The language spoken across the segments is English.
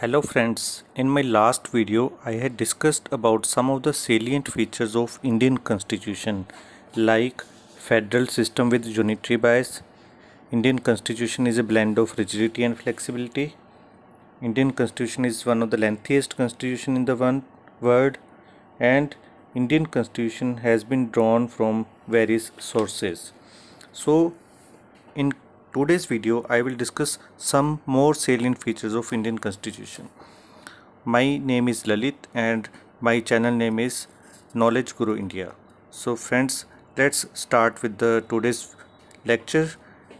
Hello friends, in my last video I had discussed about some of the salient features of Indian Constitution like federal system with unitary bias. Indian Constitution is a blend of rigidity and flexibility. Indian Constitution is one of the lengthiest constitution in the world, and Indian Constitution has been drawn from various sources. So in today's video I will discuss some more salient features of Indian Constitution. My name is Lalit and my channel name is Knowledge Guru India. So friends, let's start with the today's lecture.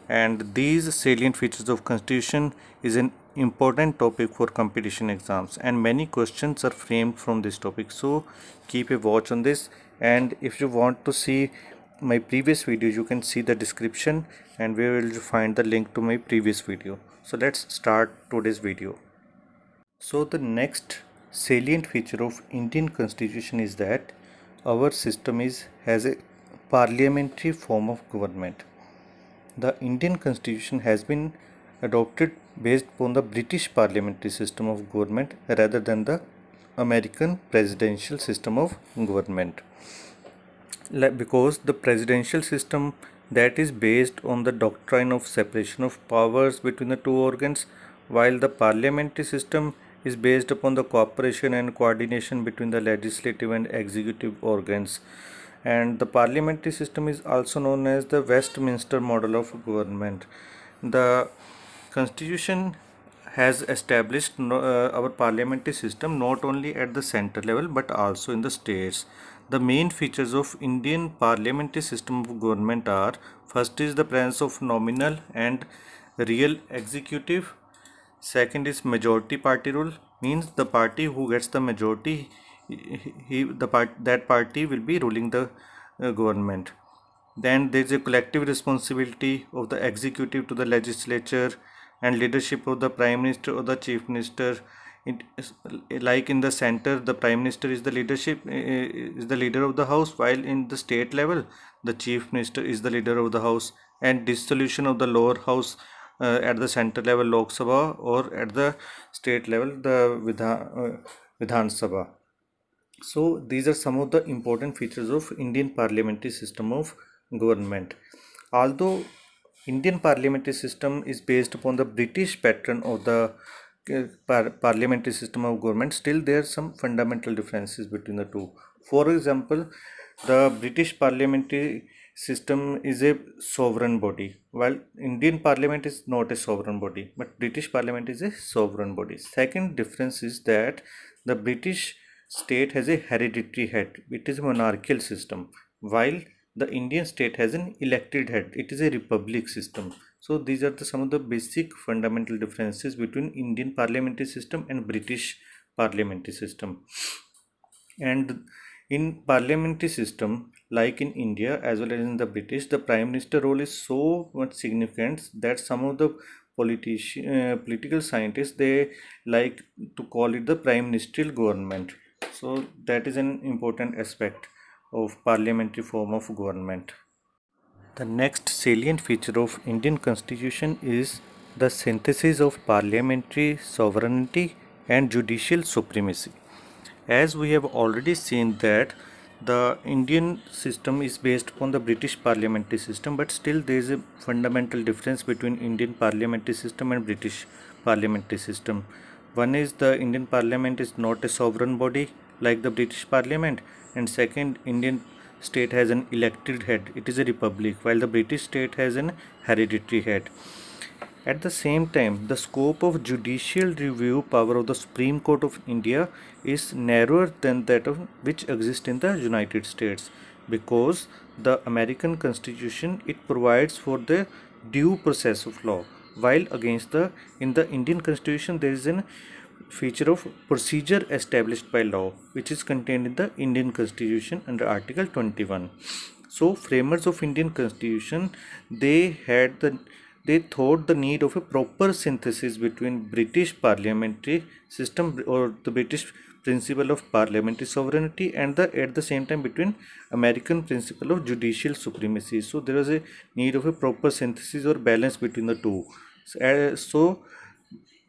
And these salient features of Constitution is an important topic for competition exams, and many questions are framed from this topic. So keep a watch on this, and if you want to see my previous video you can see the description and where will you find the link to my previous video. So let's start today's video. So the next salient feature of Indian Constitution is that our system has a parliamentary form of government. The Indian Constitution has been adopted based upon the British parliamentary system of government rather than the American presidential system of government. Because the presidential system that is based on the doctrine of separation of powers between the two organs, while the parliamentary system is based upon the cooperation and coordination between the legislative and executive organs. And the parliamentary system is also known as the Westminster model of government. The constitution has established our parliamentary system not only at the center level but also in the states. The main features of Indian parliamentary system of government are: first is the presence of nominal and real executive. Second is majority party rule, means the party who gets the majority, that party will be ruling the government. Then there is a collective responsibility of the executive to the legislature, and leadership of the prime minister or the chief minister. It is, like in the center, the prime minister is the leader of the house, while in the state level, the chief minister is the leader of the house. And dissolution of the lower house at the center level, Lok Sabha, or at the state level, the Vidhan Sabha. So these are some of the important features of Indian parliamentary system of government. Although Indian parliamentary system is based upon the British pattern of the parliamentary system of government, still there are some fundamental differences between the two. For example, the British parliamentary system is a sovereign body, while Indian parliament is not a sovereign body, but British parliament is a sovereign body. Second difference is that the British state has a hereditary head, it is a monarchical system, while the Indian state has an elected head, it is a republic system. So these are some of the basic fundamental differences between Indian parliamentary system and British parliamentary system. And in parliamentary system, like in India as well as in the British, the prime minister role is so much significant that some of the political scientists, they like to call it the prime ministerial government. So that is an important aspect of parliamentary form of government. The next salient feature of Indian Constitution is the synthesis of parliamentary sovereignty and judicial supremacy. As we have already seen that the Indian system is based upon the British parliamentary system, but still there is a fundamental difference between Indian parliamentary system and British parliamentary system. One is the Indian parliament is not a sovereign body like the British parliament, and second, Indian state has an elected head, it is a republic, while the British state has an hereditary head. At the same time, the scope of judicial review power of the Supreme Court of India is narrower than that of which exists in the United States, because the American Constitution, it provides for the due process of law, while in the Indian Constitution there is a feature of procedure established by law, which is contained in the Indian Constitution under Article 21. So framers of Indian Constitution, they thought the need of a proper synthesis between British parliamentary system or the British principle of parliamentary sovereignty and at the same time between American principle of judicial supremacy. So there was a need of a proper synthesis or balance between the two. So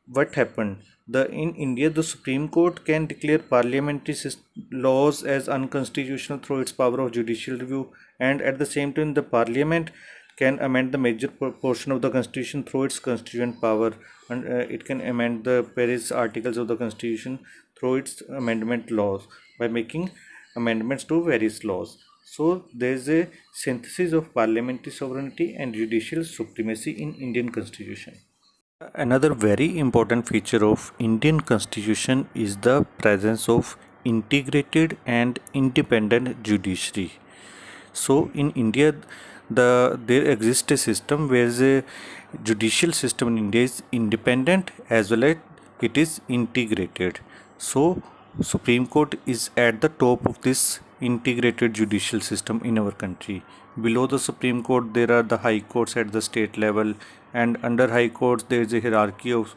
what happened? In India, the Supreme Court can declare parliamentary laws as unconstitutional through its power of judicial review, and at the same time, the Parliament can amend the major portion of the Constitution through its constituent power, and it can amend the various articles of the Constitution through its amendment laws by making amendments to various laws. So there is a synthesis of parliamentary sovereignty and judicial supremacy in Indian Constitution. Another very important feature of Indian Constitution is the presence of integrated and independent judiciary. So in India, there exists a system where the judicial system in India is independent as well as it is integrated. So Supreme Court is at the top of this integrated judicial system in our country. Below the Supreme Court, there are the high courts at the state level, and under high courts, there is a hierarchy of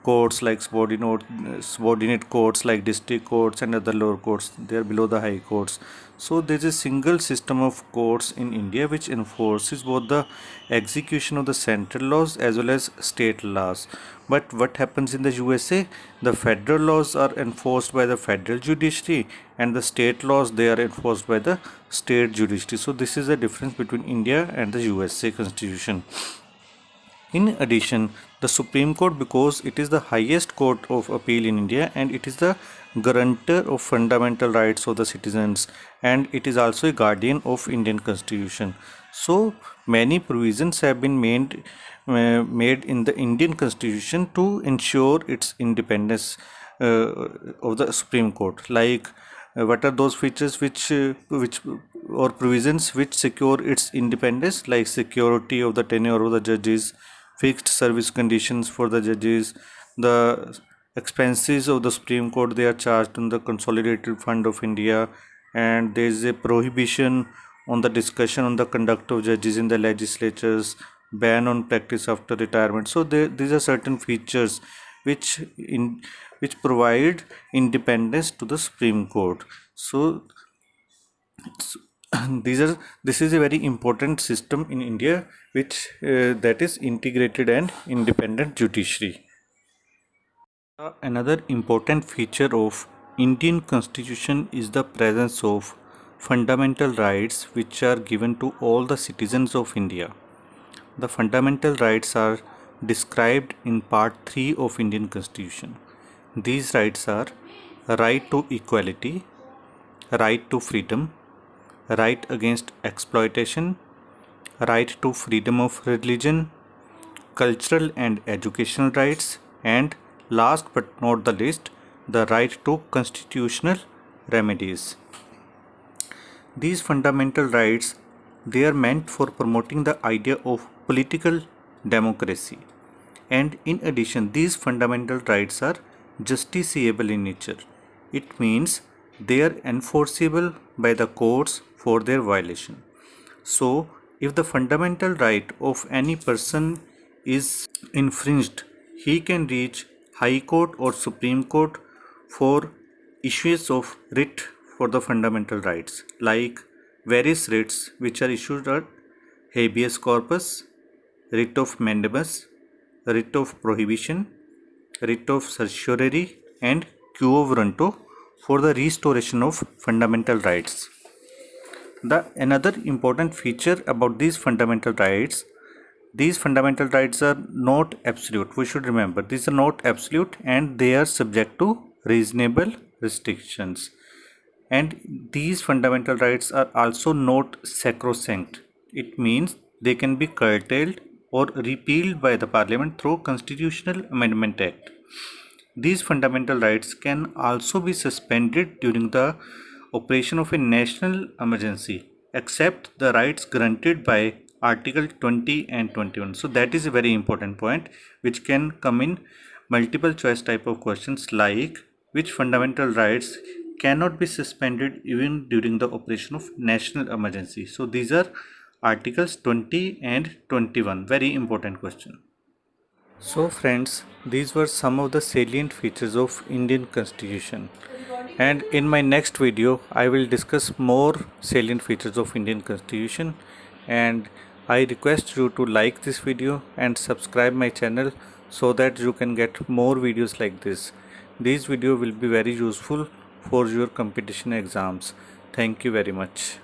courts like subordinate courts like district courts and other lower courts. They are below the high courts. So there is a single system of courts in India which enforces both the execution of the central laws as well as state laws. But what happens in the USA? The federal laws are enforced by the federal judiciary, and the state laws, they are enforced by the state judiciary. So this is the difference between India and the USA constitution. In addition, the Supreme Court, because it is the highest court of appeal in India and it is the guarantor of fundamental rights of the citizens, and it is also a guardian of Indian Constitution. So many provisions have been made in the Indian Constitution to ensure its independence of the Supreme Court. Like what are those features which or provisions which secure its independence? Like security of the tenure of the judges, fixed service conditions for the judges, the expenses of the Supreme Court, they are charged on the Consolidated Fund of India, and there is a prohibition on the discussion on the conduct of judges in the legislatures, ban on practice after retirement. So these are certain features which provide independence to the Supreme Court. So this is a very important system in India which that is integrated and independent judiciary. Another important feature of Indian Constitution is the presence of fundamental rights which are given to all the citizens of India. The fundamental rights are described in part 3 of Indian Constitution. These rights are right to equality, right to freedom, right against exploitation, right to freedom of religion, cultural and educational rights, and last but not the least, the right to constitutional remedies. These fundamental rights, they are meant for promoting the idea of political democracy, and in addition these fundamental rights are justiciable in nature. It means they are enforceable by the courts for their violation. So if the fundamental right of any person is infringed, he can reach High Court or Supreme Court for issues of writ for the fundamental rights, like various writs which are issued are habeas corpus, writ of mandamus, writ of prohibition, writ of certiorari, and quo warranto for the restoration of fundamental rights. Another important feature about these fundamental rights are not absolute. We should remember these are not absolute and they are subject to reasonable restrictions. And these fundamental rights are also not sacrosanct. It means they can be curtailed or repealed by the Parliament through Constitutional Amendment Act. These fundamental rights can also be suspended during the operation of a national emergency, except the rights granted by Article 20 and 21. So that is a very important point which can come in multiple choice type of questions, like which fundamental rights cannot be suspended even during the operation of national emergency. So these are Articles 20 and 21. Very important question. So friends, these were some of the salient features of Indian Constitution, and in my next video I will discuss more salient features of Indian Constitution, and I request you to like this video and subscribe my channel so that you can get more videos like this. These video will be very useful for your competition exams. Thank you very much.